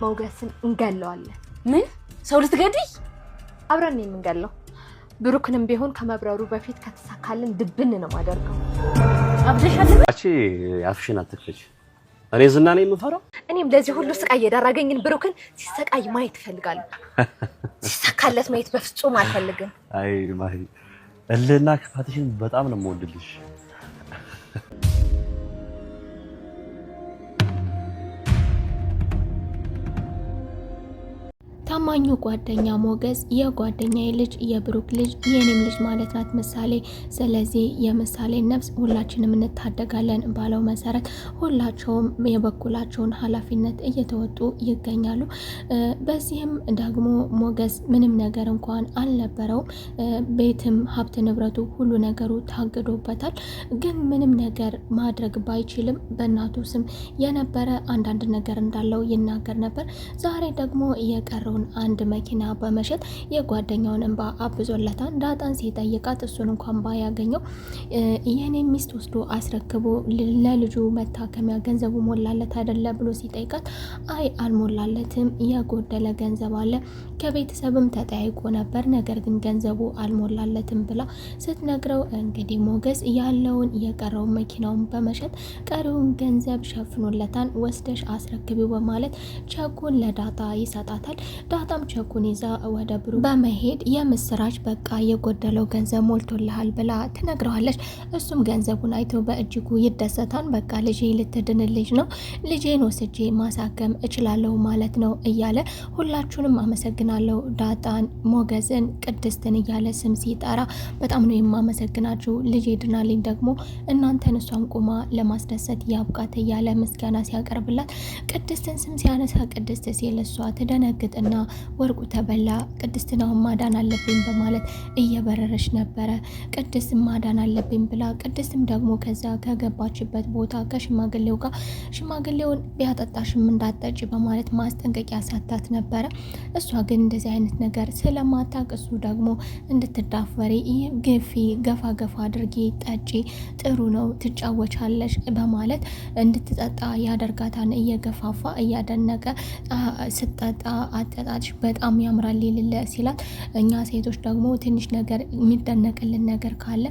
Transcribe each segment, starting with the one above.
ሞገስን እንገለዋለን። ምን ሰው ልትገድይ? አብረን ነው የምንገለው። ብሩክንም ቢሆን ከመብረሩ በፊት ከተሳካልን ድብን ነው ማደርገው። አብደሻለ አቺ አፍሽን አትክፈች። እኔ ዝና ነኝ የምፈራው። እኔም ለዚህ ሁሉ ስቃይ የዳረገኝን ብሩክን ሲሰቃይ ማየት እፈልጋለሁ። ሲሳካለት ማየት በፍጹም አልፈልግም። አይ ማሂ እልና ክፋትሽን በጣም ነው የምወድልሽ። ታማኙ ጓደኛ ሞገስ የጓደኛዬ ልጅ የብሩክ ልጅ የኔም ልጅ ማለት ናት ምሳሌ። ስለዚህ የምሳሌ ነፍስ ሁላችንም እንታደጋለን ባለው መሰረት ሁላቸውም የበኩላቸውን ኃላፊነት እየተወጡ ይገኛሉ። በዚህም ደግሞ ሞገስ ምንም ነገር እንኳን አልነበረውም። ቤትም ሀብት ንብረቱ ሁሉ ነገሩ ታግዶበታል። ግን ምንም ነገር ማድረግ ባይችልም በእናቱ ስም የነበረ አንዳንድ ነገር እንዳለው ይናገር ነበር። ዛሬ ደግሞ የቀረው አንድ መኪና በመሸጥ የጓደኛውን እንባ አብዞለታል። ዳጣን ሲጠይቃት እሱን እንኳን ባያገኘው የኔ ሚስት ወስዶ አስረክቦ ለልጁ መታከሚያ ገንዘቡ ሞላለት አይደለ ብሎ ሲጠይቃት አይ አልሞላለትም፣ የጎደለ ገንዘብ አለ፣ ከቤተሰብም ተጠያይቆ ነበር፣ ነገር ግን ገንዘቡ አልሞላለትም ብላ ስትነግረው እንግዲህ ሞገስ ያለውን የቀረውን መኪናውን በመሸጥ ቀሪውን ገንዘብ ሸፍኖለታል። ወስደሽ አስረክቢው በማለት ቸኩን ለዳጣ ይሰጣታል። ዳጣም ቸኩን ይዛ ወደ ብሩ በመሄድ የምስራች በቃ የጎደለው ገንዘብ ሞልቶልሃል ብላ ትነግረዋለች። እሱም ገንዘቡን አይቶ በእጅጉ ይደሰታል። በቃ ልጄ ልትድንልኝ ነው፣ ልጄን ወስጄ ማሳከም እችላለሁ ማለት ነው እያለ ሁላችሁንም አመሰግናለሁ ዳጣን፣ ሞገስን፣ ቅድስትን እያለ ስም ሲጠራ በጣም ነው የማመሰግናችሁ፣ ልጄ ድናልኝ ደግሞ እናንተን እሷን ቁማ ለማስደሰት ያብቃት እያለ ምስጋና ሲያቀርብላት ቅድስትን ስም ሲያነሳ ቅድስት ሲል እሷ ትደነግጥና ወርቁ ተበላ፣ ቅድስትን አሁን ማዳን አለብኝ በማለት እየበረረች ነበረ። ቅድስት ማዳን አለብኝ ብላ ቅድስትም ደግሞ ከዛ ከገባችበት ቦታ ከሽማግሌው ጋር ሽማግሌውን ቢያጠጣሽም እንዳጠጭ በማለት ማስጠንቀቂያ ሳታት ነበረ። እሷ ግን እንደዚህ አይነት ነገር ስለማታቅ እሱ ደግሞ እንድትዳፈሪ ግፊ፣ ገፋ ገፋ አድርጊ፣ ጠጪ፣ ጥሩ ነው ትጫወቻለሽ በማለት እንድትጠጣ ያደርጋታን እየገፋፋ እያደነቀ ስትጠጣ አጠጣች በጣም ያምራል ይልለ ሲላት እኛ ሴቶች ደግሞ ትንሽ ነገር የሚደነቅልን ነገር ካለ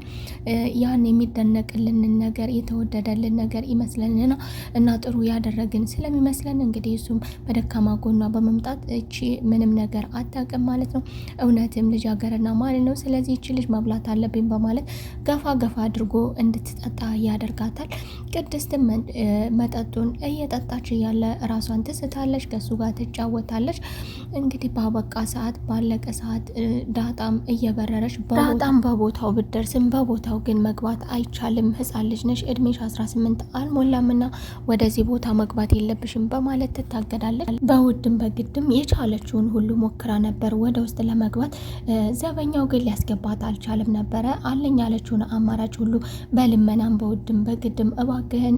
ያን የሚደነቅልን ነገር የተወደደልን ነገር ይመስለንና እና ጥሩ ያደረግን ስለሚመስለን እንግዲህ እሱም በደካማ ጎኗ በመምጣት እቺ ምንም ነገር አታውቅም ማለት ነው። እውነትም ልጃገረና ማለት ነው። ስለዚህ እቺ ልጅ መብላት አለብኝ በማለት ገፋ ገፋ አድርጎ እንድትጠጣ ያደርጋታል። ቅድስትም መጠጡን እየጠጣች እያለ ራሷን ትስታለች፣ ከሱ ጋር ትጫወታለች። እንግዲህ ባበቃ ሰዓት ባለቀ ሰዓት ዳጣም እየበረረች ዳጣም በቦታው ብትደርስም በቦታው ግን መግባት አይቻልም፣ ህፃን ልጅ ነሽ፣ እድሜሽ 18 አልሞላምና ወደዚህ ቦታ መግባት የለብሽም በማለት ትታገዳለች። በውድም በግድም የቻለችውን ሁሉ ሞክራ ነበር ወደ ውስጥ ለመግባት። ዘበኛው ግን ሊያስገባት አልቻለም ነበረ። አለኝ ያለችውን አማራጭ ሁሉ በልመናም በውድም በግድም እባክህን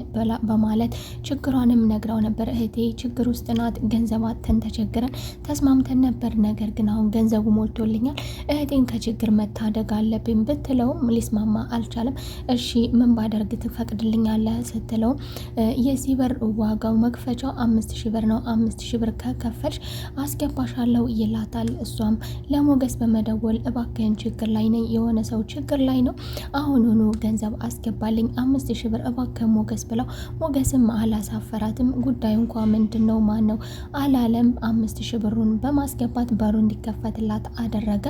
በማለት ችግሯንም ነግራው ነበር። እህቴ ችግር ውስጥ ናት፣ ገንዘባትን ተቸግረን ተስማምተን ነበር፣ ነገር ግን አሁን ገንዘቡ ሞልቶልኛል፣ እህቴን ከችግር መታደግ አለብኝ ብትለውም ሊስማማ አልቻለም። እሺ ምን ባደርግ ትፈቅድልኛለህ ስትለው የዚህ በር ዋጋው መክፈቻው 5000 ብር ነው፣ 5000 ብር ከከፈልሽ አስገባሻለሁ ይላታል። እሷም ለሞገስ በመደወል እባክህን ችግር ላይ ነኝ፣ የሆነ ሰው ችግር ላይ ነው፣ አሁኑኑ ገንዘብ አስገባልኝ 5000 ብር እባክህ ሞገስ ብለው ሞገስም አላሳፈራትም። ጉዳዩ እንኳን ምንድነው ማን ነው አላለም። 5000 ብሩን በማስገባት በሩ እንዲከፈትላት አደረገ።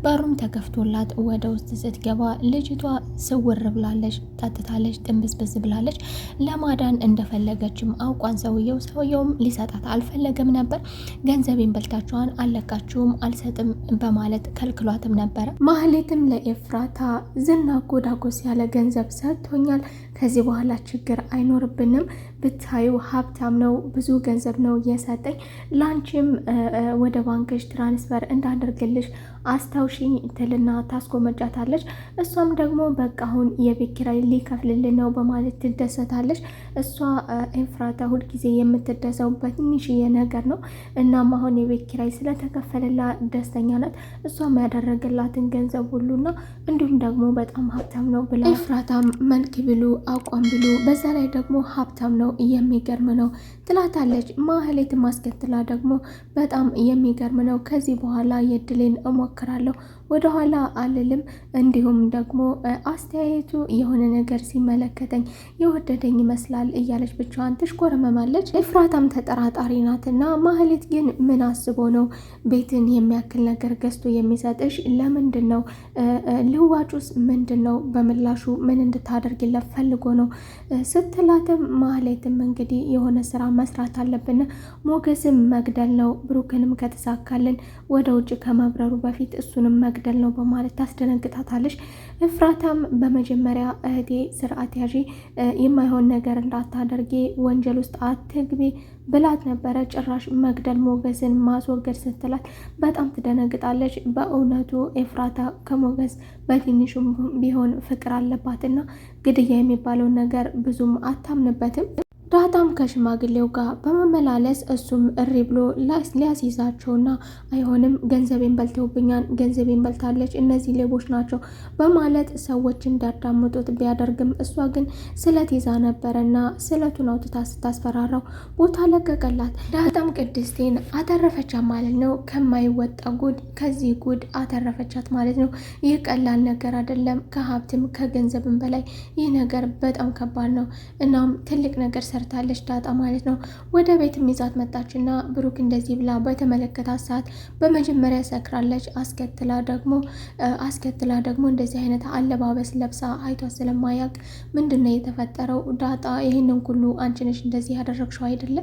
በሩም ተከፍቶላት ወደ ውስጥ ስትገባ ልጅቷ ስውር ብላለች፣ ጠጥታለች፣ ጥንብስብስ ብላለች። ለማዳን እንደፈለገችም አውቋን ሰውየውም ሊሰጣት አልፈለገም ነበር። ገንዘቤን በልታችኋን አለቃችሁም አልሰጥም በማለት ከልክሏትም ነበረ። ማህሌትም ለኤፍራታ ዝና ጎዳጎስ ያለ ገንዘብ ሰጥቶኛል፣ ከዚህ በኋላ ችግር አይኖርብንም፣ ብታዩ ሀብታም ነው፣ ብዙ ገንዘብ ነው የሰጠኝ፣ ላንቺም ወደ ባንክሽ ትራንስፈር እንዳደርግልሽ አስታውሽኝ ትልና ታስጎመጃታለች። እሷም ደግሞ በቃ አሁን የቤት ኪራይ ሊከፍልልን ነው በማለት ትደሰታለች። እሷ ኤፍራታ ሁልጊዜ የምትደሰው በትንሽዬ ነገር ነው። እናም አሁን የቤት ኪራይ ስለተከፈለላ ደስተኛ ናት። እሷም ያደረገላትን ገንዘብ ሁሉና እንዲሁም ደግሞ በጣም ሀብታም ነው ብላ ኤፍራታም መልክ ብሉ አቋም ብሉ በዛ ላይ ደግሞ ሀብታም ነው የሚገርም ነው ትላታለች። ማህሌት ማስከትላ ደግሞ በጣም የሚገርም ነው፣ ከዚህ በኋላ የድሌን እሞክራለሁ ወደኋላ አልልም፣ እንዲሁም ደግሞ አስተያየቱ የሆነ ነገር ሲመለከተኝ የወደደኝ ይመስላል እያለች ብቻዋን ትሽኮረመማለች። ኤፍራታም ተጠራጣሪ ናትና ማህሌት ግን ምን አስቦ ነው ቤትን የሚያክል ነገር ገዝቶ የሚሰጥሽ? ለምንድን ነው? ልዋጩስ ምንድን ነው? በምላሹ ምን እንድታደርግለት ፈልጎ ነው ስትላትም ማህሌትም እንግዲህ የሆነ ስራ መስራት አለብን፣ ሞገስም መግደል ነው፣ ብሩክንም ከተሳካልን ወደ ውጭ ከመብረሩ በፊት እሱንም መግደል ነው በማለት ታስደነግጣታለች። ኤፍራታም በመጀመሪያ እህቴ ስርዓት ያዢ፣ የማይሆን ነገር እንዳታደርጊ፣ ወንጀል ውስጥ አትግቢ ብላት ነበረ። ጭራሽ መግደል ሞገስን ማስወገድ ስትላት በጣም ትደነግጣለች። በእውነቱ ኤፍራታ ከሞገስ በትንሹም ቢሆን ፍቅር አለባትና ግድያ የሚባለውን ነገር ብዙም አታምንበትም። ዳጣም ከሽማግሌው ጋር በመመላለስ እሱም እሪ ብሎ ሊያስይዛቸውና አይሆንም፣ ገንዘቤን በልተውብኛል፣ ገንዘቤን በልታለች፣ እነዚህ ሌቦች ናቸው በማለት ሰዎች እንዳዳምጡት ቢያደርግም እሷ ግን ስለት ይዛ ነበረና ስለቱን አውጥታ ስታስፈራራው ቦታ ለቀቀላት። ዳጣም ቅድስቴን አተረፈቻት ማለት ነው። ከማይወጣ ጉድ ከዚህ ጉድ አተረፈቻት ማለት ነው። ይህ ቀላል ነገር አይደለም። ከሀብትም ከገንዘብም በላይ ይህ ነገር በጣም ከባድ ነው። እናም ትልቅ ነገር ሰርታለች ዳጣ ማለት ነው። ወደ ቤት ይዛት መጣችና ብሩክ እንደዚህ ብላ በተመለከታት ሰዓት በመጀመሪያ ሰክራለች። አስከትላ ደግሞ እንደዚህ አይነት አለባበስ ለብሳ አይቷ ስለማያውቅ ምንድነው የተፈጠረው? ዳጣ ይህንን ሁሉ አንቺ ነሽ እንደዚህ ያደረግሽው አይደለ?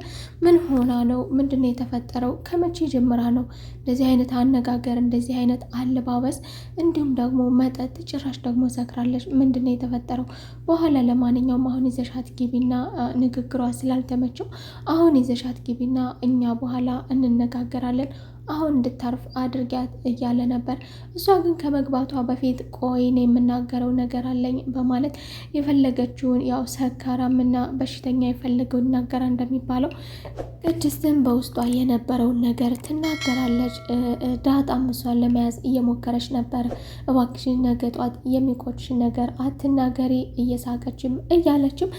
ምን ሆና ነው? ምንድነው የተፈጠረው? ከመቼ ጀምራ ነው እንደዚህ አይነት አነጋገር፣ እንደዚህ አይነት አለባበስ፣ እንዲሁም ደግሞ መጠጥ፣ ጭራሽ ደግሞ ሰክራለች። ምንድነው የተፈጠረው? በኋላ ለማንኛውም አሁን ይዘሻት ግቢና ንግግሯ ስላልተመቸው አሁን ይዘሻት ግቢና እኛ በኋላ እንነጋገራለን፣ አሁን እንድታርፍ አድርጊያት እያለ ነበር። እሷ ግን ከመግባቷ በፊት ቆይን የምናገረው ነገር አለኝ በማለት የፈለገችውን ያው ሰካራምና በሽተኛ የፈለገው ይናገራ እንደሚባለው ቅድስትን በውስጧ የነበረውን ነገር ትናገራለች። ዳጣም እሷን ለመያዝ እየሞከረች ነበር። እባክሽን ነገ ጧት የሚቆጭሽን ነገር አትናገሪ እየሳቀችም እያለችም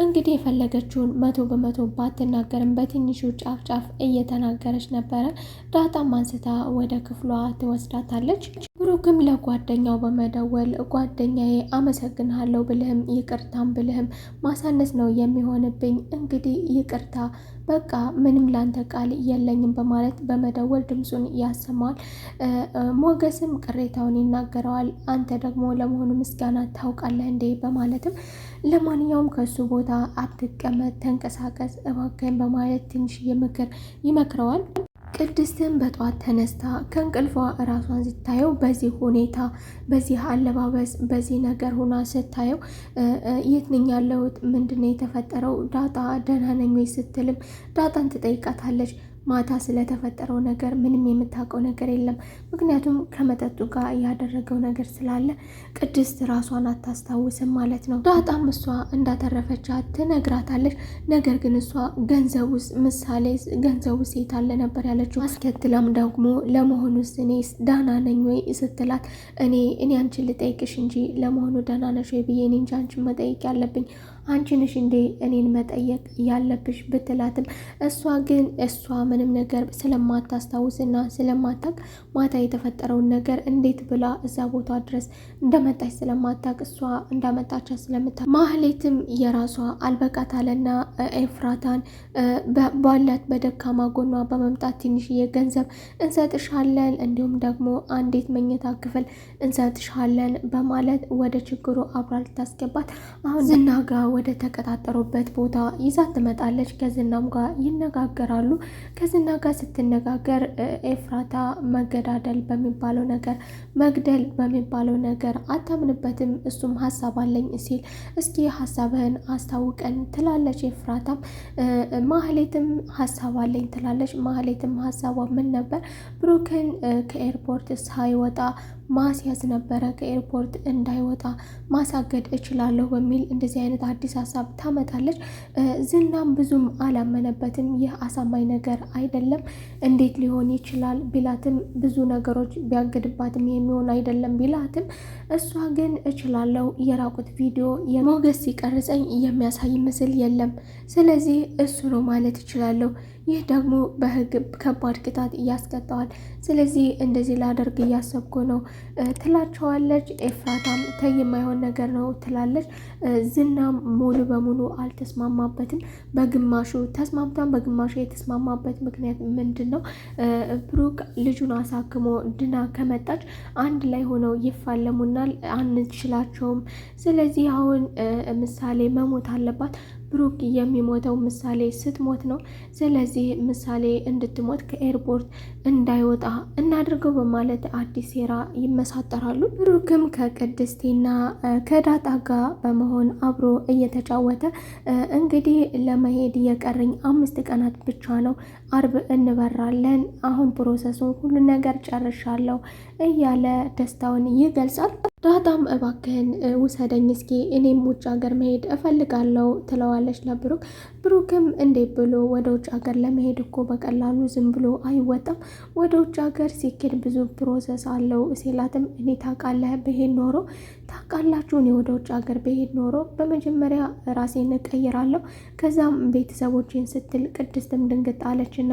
እንግዲህ የፈለገችውን 100% ባትናገርም በትንሹ ጫፍ እየተናገረች ነበረ። ዳጣም አንስታ ወደ ክፍሏ ትወስዳታለች። ብሩክም ለጓደኛው በመደወል ጓደኛዬ አመሰግንሃለሁ ብልህም ይቅርታም ብልህም ማሳነስ ነው የሚሆንብኝ፣ እንግዲህ ይቅርታ በቃ ምንም ላንተ ቃል የለኝም በማለት በመደወል ድምፁን ያሰማል። ሞገስም ቅሬታውን ይናገረዋል። አንተ ደግሞ ለመሆኑ ምስጋና ታውቃለህ እንዴ? በማለትም ለማንኛውም ከሱ ቦታ አትቀመጥ፣ ተንቀሳቀስ እባክህን በማለት ትንሽዬ ምክር ይመክረዋል። ቅድስትን በጧት ተነስታ ከእንቅልፏ እራሷን ስታየው በዚህ ሁኔታ፣ በዚህ አለባበስ፣ በዚህ ነገር ሆና ስታየው የት ነኝ ያለሁት? ምንድነው የተፈጠረው? ዳጣ ደህና ነኝ ወይ ስትልም ዳጣን ትጠይቃታለች። ማታ ስለተፈጠረው ነገር ምንም የምታውቀው ነገር የለም። ምክንያቱም ከመጠጡ ጋር ያደረገው ነገር ስላለ ቅድስት ራሷን አታስታውስም ማለት ነው። ዳጣም እሷ እንዳተረፈቻት ትነግራታለች። ነገር ግን እሷ ገንዘብ ውስጥ ምሳሌ ገንዘብ ውስጥ የታለ ነበር ያለችው። አስከትላም ደግሞ ለመሆኑ እኔስ ደህና ነኝ ወይ ስትላት እኔ አንቺን ልጠይቅሽ እንጂ ለመሆኑ ደህና ነሽ ወይ ብዬ እኔ እንጂ አንቺን መጠየቅ ያለብኝ አንቺ ነሽ እንዴ እኔን መጠየቅ ያለብሽ ብትላትም እሷ ምንም ነገር ስለማታስታውስና ስለማታቅ ማታ የተፈጠረውን ነገር እንዴት ብላ እዛ ቦታ ድረስ እንደመጣች ስለማታቅ እሷ እንዳመጣቻት ስለምታ ማህሌትም የራሷ አልበቃታለና ኤፍራታን ባላት በደካማ ጎኗ በመምጣት ትንሽዬ ገንዘብ እንሰጥሻለን እንዲሁም ደግሞ አንዲት መኝታ ክፍል እንሰጥሻለን በማለት ወደ ችግሩ አብራ ልታስገባት አሁን ዝናጋ ወደ ተቀጣጠሩበት ቦታ ይዛት ትመጣለች። ከዝናም ጋር ይነጋገራሉ። ከዝና ጋር ስትነጋገር ኤፍራታ መገዳደል በሚባለው ነገር መግደል በሚባለው ነገር አታምንበትም። እሱም ሀሳብ አለኝ ሲል እስኪ ሀሳብህን አስታውቀን ትላለች። ኤፍራታም ማህሌትም ሀሳብ አለኝ ትላለች። ማህሌትም ሀሳቧ ምን ነበር? ብሩክን ከኤርፖርት ሳይወጣ ማስያዝ ነበረ። ከኤርፖርት እንዳይወጣ ማሳገድ እችላለሁ በሚል እንደዚህ አይነት አዲስ ሀሳብ ታመጣለች። ዝናም ብዙም አላመነበትም። ይህ አሳማኝ ነገር አይደለም፣ እንዴት ሊሆን ይችላል ቢላትም፣ ብዙ ነገሮች ቢያግድባትም የሚሆን አይደለም ቢላትም፣ እሷ ግን እችላለሁ፣ የራቁት ቪዲዮ የሞገስ ሲቀርጸኝ የሚያሳይ ምስል የለም፣ ስለዚህ እሱ ነው ማለት እችላለሁ። ይህ ደግሞ በህግ ከባድ ቅጣት ያስቀጣዋል። ስለዚህ እንደዚህ ላደርግ እያሰብኩ ነው ትላቸዋለች። ኤፍራታም ተይ የማይሆን ነገር ነው ትላለች። ዝናም ሙሉ በሙሉ አልተስማማበትም። በግማሹ ተስማምቷን፣ በግማሹ የተስማማበት ምክንያት ምንድን ነው? ብሩክ ልጁን አሳክሞ ድና ከመጣች አንድ ላይ ሆነው ይፋለሙናል፣ አንችላቸውም። ስለዚህ አሁን ምሳሌ መሞት አለባት። ብሩክ የሚሞተው ምሳሌ ስትሞት ነው። ስለዚህ ምሳሌ እንድትሞት ከኤርፖርት እንዳይወጣ እናድርገው በማለት አዲስ ሴራ ይመሳጠራሉ። ብሩክም ከቅድስቴና ከዳጣ ጋር በመሆን አብሮ እየተጫወተ እንግዲህ ለመሄድ የቀረኝ 5 ቀናት ብቻ ነው፣ አርብ እንበራለን፣ አሁን ፕሮሰሱን ሁሉ ነገር ጨርሻለሁ እያለ ደስታውን ይገልጻል። ዳጣም እባክህን ውሰደኝ እስኪ እኔም ውጭ ሀገር መሄድ እፈልጋለሁ ትለዋለች ለብሩክ። ብሩክም እንዴት ብሎ ወደ ውጭ ሀገር ለመሄድ እኮ በቀላሉ ዝም ብሎ አይወጣም፣ ወደ ውጭ ሀገር ሲኬድ ብዙ ፕሮሰስ አለው ሲላትም እኔ ታውቃለህ ብሄድ ኖሮ ታውቃላችሁ እኔ ወደ ውጭ ሀገር ብሄድ ኖሮ በመጀመሪያ ራሴን እቀይራለሁ፣ ከዛም ቤተሰቦችን ስትል ቅድስትም ድንግጥ አለችና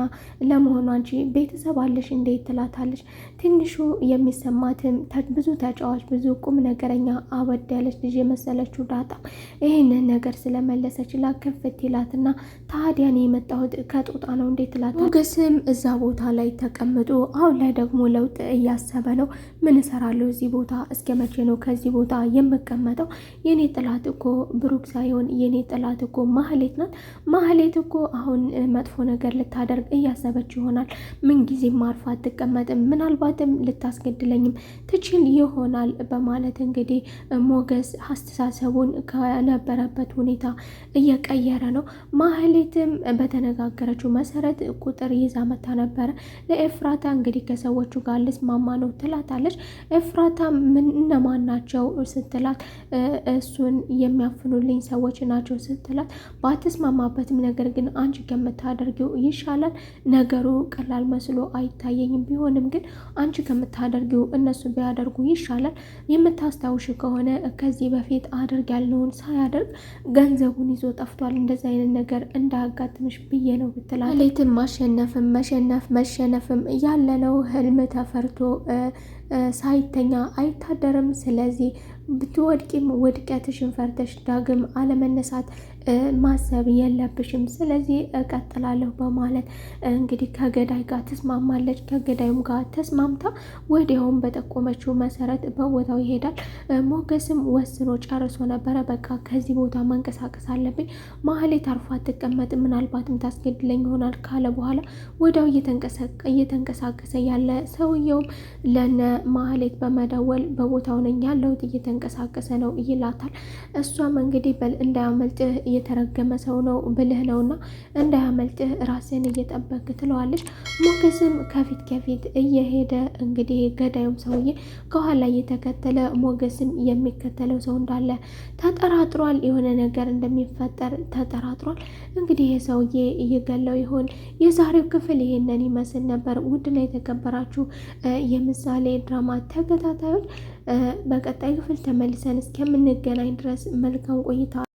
ለመሆኑ አንቺ ቤተሰብ አለሽ እንዴት ትላታለች። ትንሹ የሚሰማትም ብዙ ተጫዋች ብዙ ቁም ነገረኛ አበድ ያለች ልጅ የመሰለችው ዳጣ ይህንን ነገር ስለመለሰች ላከፍት ይላትና ታዲያን የመጣሁት ከጦጣ ነው እንዴት ትላታ። ሞገስም እዛ ቦታ ላይ ተቀምጦ አሁን ላይ ደግሞ ለውጥ እያሰበ ነው። ምን እሰራለሁ እዚህ ቦታ? እስከ መቼ ነው ከዚህ ቦታ የምቀመጠው? የኔ ጥላት እኮ ብሩክ ሳይሆን የኔ ጥላት እኮ ማህሌት ናት። ማህሌት እኮ አሁን መጥፎ ነገር ልታደርግ እያሰበች ይሆናል። ምን ጊዜም አርፋ አትቀመጥም። ምናልባትም ልታስገድለኝም ትችል ይሆናል በማለት እንግዲህ ሞገስ አስተሳሰቡን ከነበረበት ሁኔታ እየቀየረ ነው። ማህሌትም በተነጋገረችው መሰረት ቁጥር ይዛ መታ ነበረ። ለኤፍራታ እንግዲህ ከሰዎቹ ጋር ልስማማ ነው ትላታለች። ኤፍራታ ምን እነማን ናቸው ስትላት እሱን የሚያፍኑልኝ ሰዎች ናቸው ስትላት ባትስማማበትም ነገር ግን አንቺ ከምታደርጊው ይሻላል፣ ነገሩ ቀላል መስሎ አይታየኝም፣ ቢሆንም ግን አንቺ ከምታደርጊው እነሱ ቢያደርጉ ይሻላል። የምታስታውሽ ከሆነ ከዚህ በፊት አድርግ ያልነውን ሳያደርግ ገንዘቡን ይዞ ጠፍቷል። እንደዚህ አይነት ነገር እንዳያጋጥምሽ ብዬ ነው ብትላት ማህሌትም ማሸነፍም መሸነፍም ያለነው ህልም ተፈርቶ ሳይተኛ አይታደርም። ስለዚህ ብትወድቂም ውድቀትሽን ፈርተሽ ዳግም አለመነሳት ማሰብ የለብሽም። ስለዚህ እቀጥላለሁ በማለት እንግዲህ ከገዳይ ጋር ተስማማለች። ከገዳዩም ጋር ተስማምታ ወዲያውም በጠቆመችው መሰረት በቦታው ይሄዳል። ሞገስም ወስኖ ጨርሶ ነበረ። በቃ ከዚህ ቦታ መንቀሳቀስ አለብኝ፣ ማህሌት አርፋ አትቀመጥ፣ ምናልባትም ታስገድለኝ ይሆናል ካለ በኋላ ወዲያው እየተንቀሳቀሰ ያለ ሰውየውም ለነ ማህሌት በመደወል በቦታው ነኝ ያለሁት እየተንቀሳቀሰ ነው ይላታል። እሷም እንግዲህ በል እንዳያመልጥህ የተረገመ ሰው ነው ብልህ ነውና እንዳያመልጥህ ራስን እየጠበቅ ትለዋለች። ሞገስም ከፊት እየሄደ እንግዲህ ገዳዩም ሰውዬ ከኋላ እየተከተለ ሞገስም የሚከተለው ሰው እንዳለ ተጠራጥሯል። የሆነ ነገር እንደሚፈጠር ተጠራጥሯል። እንግዲህ ይህ ሰውዬ እየገለው ይሆን? የዛሬው ክፍል ይሄንን ይመስል ነበር። ውድና የተከበራችሁ የምሳሌ ድራማ ተከታታዮች በቀጣይ ክፍል ተመልሰን እስከምንገናኝ ድረስ መልካም ቆይታ